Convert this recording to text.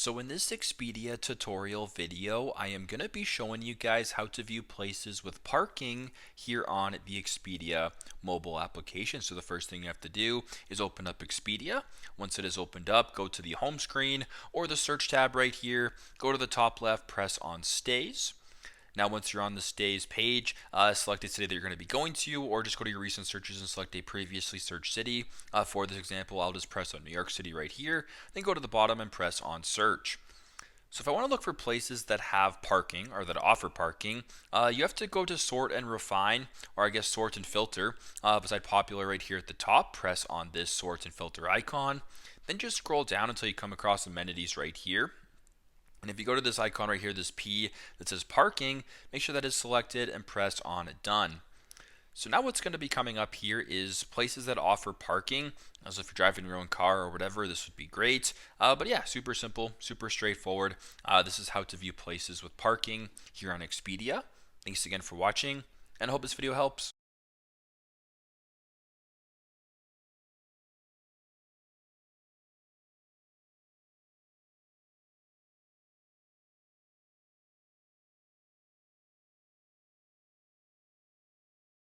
So in this Expedia tutorial video, I am going to be showing you guys how to view places with parking here on the Expedia mobile application. So the first thing you have to do is open up Expedia. Once it is opened up, go to the home screen or the search tab right here, go to the top left, press on stays. Now, once you're on the stays page, select a city that you're going to be going to, or just go to your recent searches and select a previously searched city. For this example, I'll just press on New York City right here, then go to the bottom and press on search. So if I want to look for places that have parking or that offer parking, you have to go to sort and refine, or I guess sort and filter. Beside popular right here at the top, press on this sort and filter icon. Then just scroll down until you come across amenities right here. And if you go to this icon right here, this P that says parking, make sure that is selected and press on done. So now what's going to be coming up here is places that offer parking. So if you're driving your own car or whatever, this would be great. But yeah, super simple, super straightforward. This is how to view places with parking here on Expedia. Thanks again for watching, and I hope this video helps.